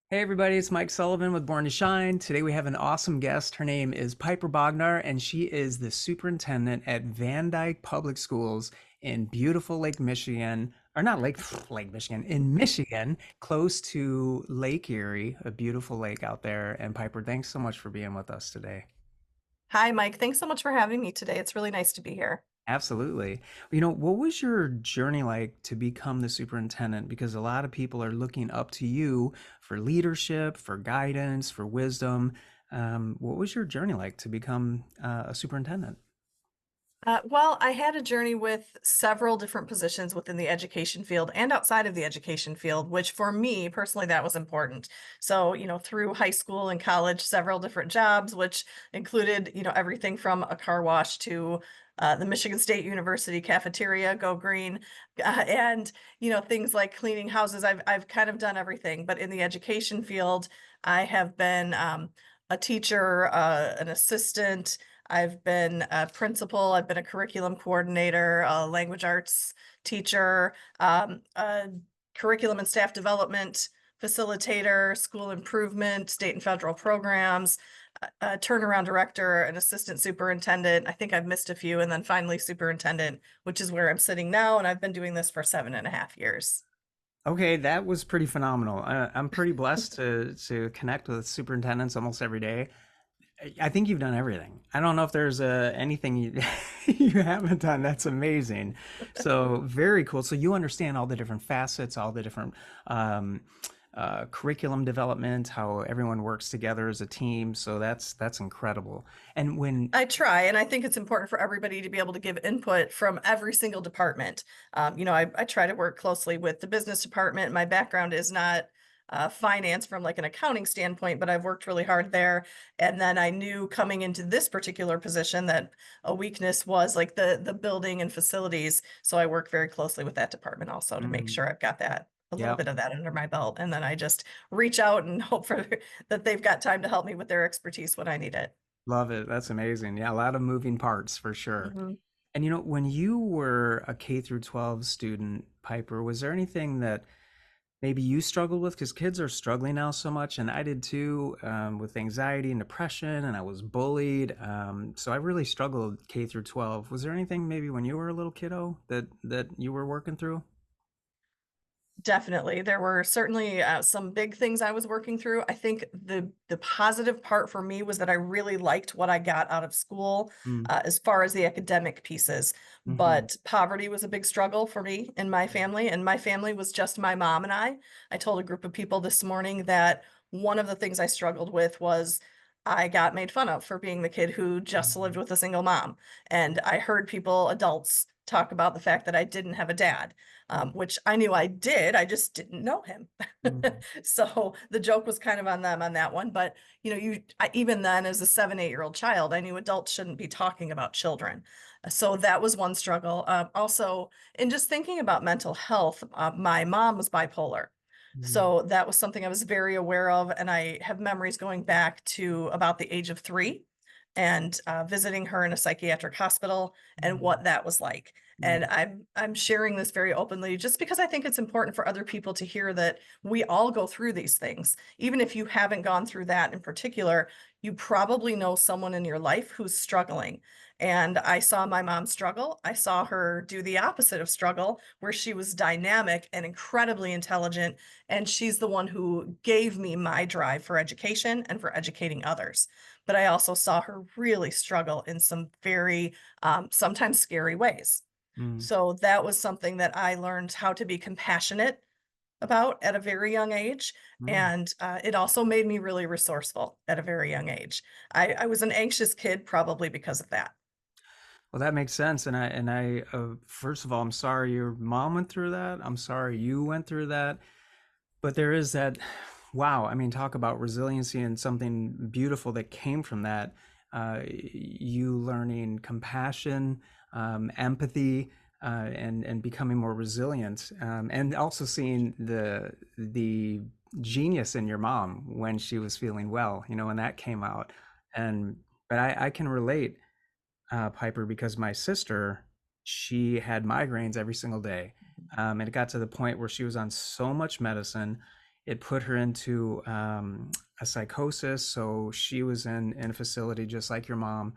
Hey everybody, it's Mike Sullivan with Born to Shine. Today we have an awesome guest. Her name is Piper Bognar, and she is the superintendent at Van Dyke Public Schools in beautiful Lake Michigan, or not Lake Lake Michigan, in Michigan, close to Lake Erie, a beautiful lake out there. And Piper, thanks so much for being with us today. Hi, Mike. Thanks so much for having me today. It's really nice to be here. Absolutely. What was your journey like to become the superintendent? Because a lot of people are looking up to you for leadership, for guidance, for wisdom. What was your journey like to become a superintendent? Well, I had a journey with several different positions within the education field and outside of the education field, which for me personally, that was important. So, through high school and college, several different jobs, which included, everything from a car wash to the Michigan State University cafeteria, go green, and things like cleaning houses. I've kind of done everything, but in the education field, I have been a teacher, an assistant. I've been a principal, I've been a curriculum coordinator, a language arts teacher, a curriculum and staff development facilitator, school improvement, state and federal programs, a turnaround director, an assistant superintendent. I think I've missed a few, and then finally superintendent, which is where I'm sitting now. And I've been doing this for 7.5 years. Okay, that was pretty phenomenal. I'm pretty blessed to connect with superintendents almost every day. I think you've done everything. I don't know if there's anything you, you haven't done. That's amazing. So very cool. So you understand all the different facets, all the different um, curriculum development, how everyone works together as a team. So that's incredible. And when I try, and I think it's important for everybody to be able to give input from every single department. I try to work closely with the business department. My background is not finance from like an accounting standpoint, but I've worked really hard there. And then I knew coming into this particular position that a weakness was like the building and facilities. So I work very closely with that department also to make mm, sure I've got that a little yeah, bit of that under my belt. And then I just reach out and hope for that they've got time to help me with their expertise when I need it. love it. That's amazing. Yeah, a lot of moving parts for sure. Mhm. And when you were a K through 12 student, Piper, was there anything that maybe you struggled with? Because kids are struggling now so much, and I did too, with anxiety and depression, and I was bullied. So I really struggled K through 12. Was there anything maybe when you were a little kiddo that you were working through? Definitely. There were certainly some big things I was working through. I think the positive part for me was that I really liked what I got out of school Mm, as far as the academic pieces. hmm But poverty was a big struggle for me and my family, and my family was just my mom and I. I told a group of people this morning that one of the things I struggled with was I got made fun of for being the kid who just lived with a single mom. And I heard people, adults, talk about the fact that I didn't have a dad, which I knew I did. I just didn't know him. So the joke was kind of on them on that one. But even then, as a 7, 8 year old child, I knew adults shouldn't be talking about children. So that was one struggle. Also, in just thinking about mental health, my mom was bipolar. mm, So that was something I was very aware of. And I have memories going back to about the age of 3 and visiting her in a psychiatric hospital and mm, what that was like. mm, And I'm sharing this very openly just because I think it's important for other people to hear that we all go through these things. Even if you haven't gone through that in particular, you probably know someone in your life who's struggling. And I saw my mom struggle. I saw her do the opposite of struggle, where she was dynamic and incredibly intelligent. And she's the one who gave me my drive for education and for educating others. But I also saw her really struggle in some very sometimes scary ways. mm, So that was something that I learned how to be compassionate about at a very young age. mm. And it also made me really resourceful at a very young age. I was an anxious kid probably because of that. Well, that makes sense. And I, first of all, I'm sorry your mom went through that. I'm sorry you went through that. But there is that, wow, I mean, talk about resiliency and something beautiful that came from that. You learning compassion, empathy, and becoming more resilient, and also seeing the genius in your mom when she was feeling well, when that came out. And but I can relate, Piper, because my sister, she had migraines every single day. And it got to the point where she was on so much medicine. it put her into a psychosis. So she was in a facility just like your mom.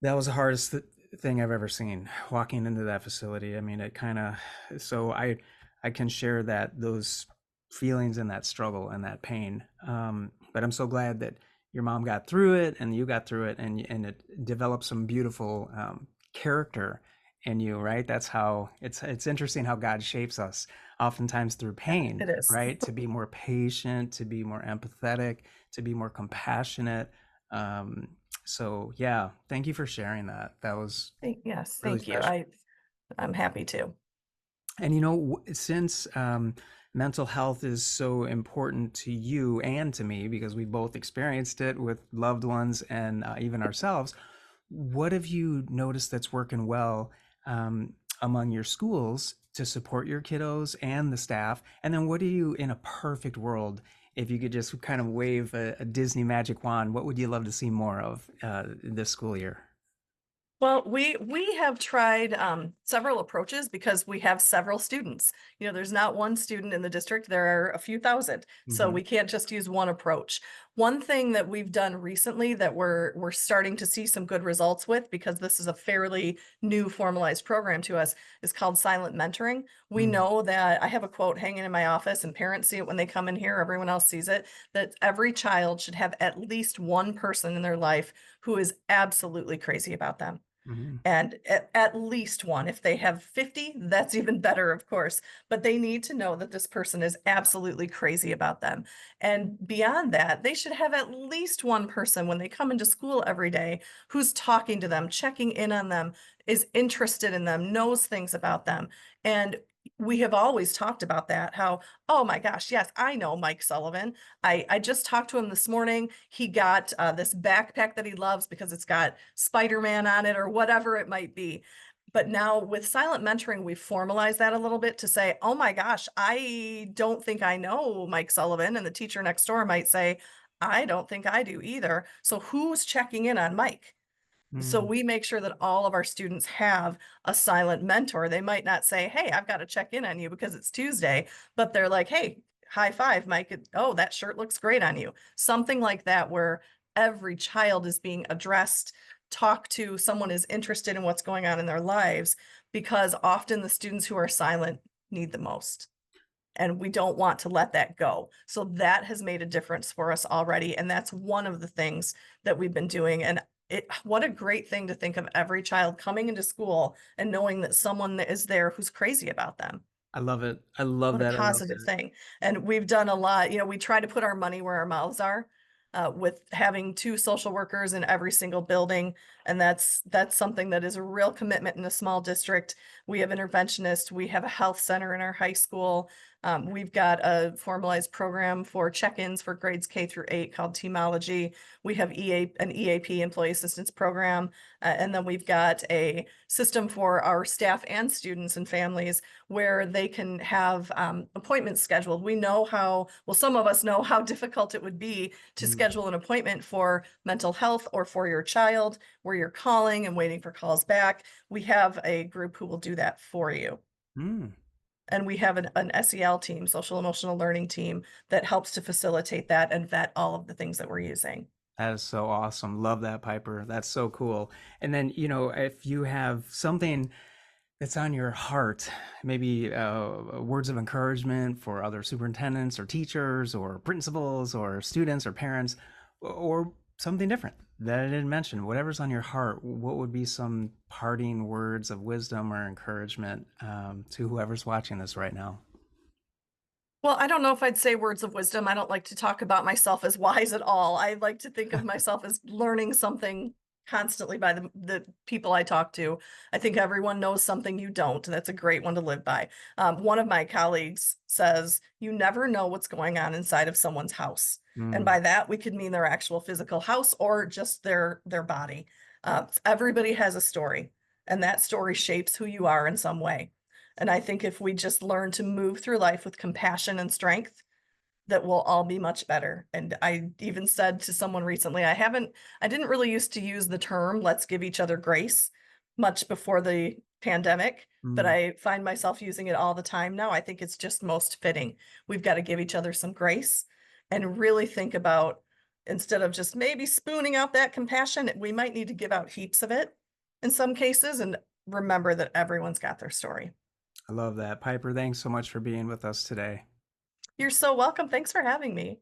That was the hardest thing I've ever seen, walking into that facility. I mean, it kind of, so I can share that, those feelings and that struggle and that pain. But I'm so glad that your mom got through it and you got through it, and it developed some beautiful character in you, right? That's how it's interesting how God shapes us, oftentimes through pain, It is. right? To be more patient, to be more empathetic, to be more compassionate. Um, so yeah, thank you for sharing that. That was Yes, really thank you. special. I'm happy to. And since mental health is so important to you and to me, because we both experienced it with loved ones and even ourselves, what have you noticed that's working well among your schools to support your kiddos and the staff? And then what do you, in a perfect world, if you could just kind of wave a Disney magic wand, what would you love to see more of this school year? Well, we have tried several approaches because we have several students. You know, there's not one student in the district, there are a few thousand. So Hmm. we can't just use one approach. One thing that we've done recently that we're starting to see some good results with, because this is a fairly new formalized program to us, is called silent mentoring. We Mm. know that I have a quote hanging in my office, and parents see it when they come in here, everyone else sees it, that every child should have at least one person in their life who is absolutely crazy about them, Hmm. and at least one. If they have 50, that's even better, of course, but they need to know that this person is absolutely crazy about them. And beyond that, they should have at least one person when they come into school every day who's talking to them, checking in on them, is interested in them, knows things about them. And we have always talked about that, how, oh my gosh, yes, I know Mike Sullivan. I just talked to him this morning. He got this backpack that he loves because it's got Spider-Man on it or whatever it might be. But now with silent mentoring, we formalize that a little bit to say, oh my gosh, I don't think I know Mike Sullivan. And the teacher next door might say, I don't think I do either. So who's checking in on Mike? So Mm. we make sure that all of our students have a silent mentor. They might not say, hey, I've got to check in on you because it's Tuesday, but they're like, hey, high five, Mike. Oh, that shirt looks great on you. Something like that, where every child is being addressed, talked to, someone is interested in what's going on in their lives, because often the students who are silent need the most. And we don't want to let that go. So that has made a difference for us already. And that's one of the things that we've been doing. And what a great thing to think of every child coming into school and knowing that someone that is there who's crazy about them. I love it. I love What a that. I love positive that. thing. And we've done a lot, we try to put our money where our mouths are, with having two social workers in every single building. And that's something that is a real commitment in a small district. We have interventionists, we have a health center in our high school. We've got a formalized program for check-ins for grades K through 8 called Teamology. We have an EAP, Employee Assistance Program. And then we've got a system for our staff and students and families where they can have appointments scheduled. We know how, well, some of us know how difficult it would be to Mm. schedule an appointment for mental health or for your child, where you're calling and waiting for calls back. We have a group who will do that for you. Mm. And we have an SEL team, social emotional learning team, that helps to facilitate that and vet all of the things that we're using. That is so awesome. Love that, Piper. That's so cool. And then, if you have something that's on your heart, maybe words of encouragement for other superintendents or teachers or principals or students or parents, or something different that I didn't mention, whatever's on your heart, what would be some parting words of wisdom or encouragement to whoever's watching this right now? Well, I don't know if I'd say words of wisdom. I don't like to talk about myself as wise at all. I like to think of myself as learning something constantly by the people I talk to. I think everyone knows something you don't. That's a great one to live by. One of my colleagues says, you never know what's going on inside of someone's house. And Mm. by that, we could mean their actual physical house or just their body. Everybody has a story, and that story shapes who you are in some way. And I think if we just learn to move through life with compassion and strength, that we'll all be much better. And I even said to someone recently, I didn't really used to use the term, let's give each other grace, much before the pandemic, but Mm, I find myself using it all the time now. I think it's just most fitting. We've got to give each other some grace and really think about, instead of just maybe spooning out that compassion, we might need to give out heaps of it in some cases and remember that everyone's got their story. I love that. Piper, thanks so much for being with us today. You're so welcome. Thanks for having me.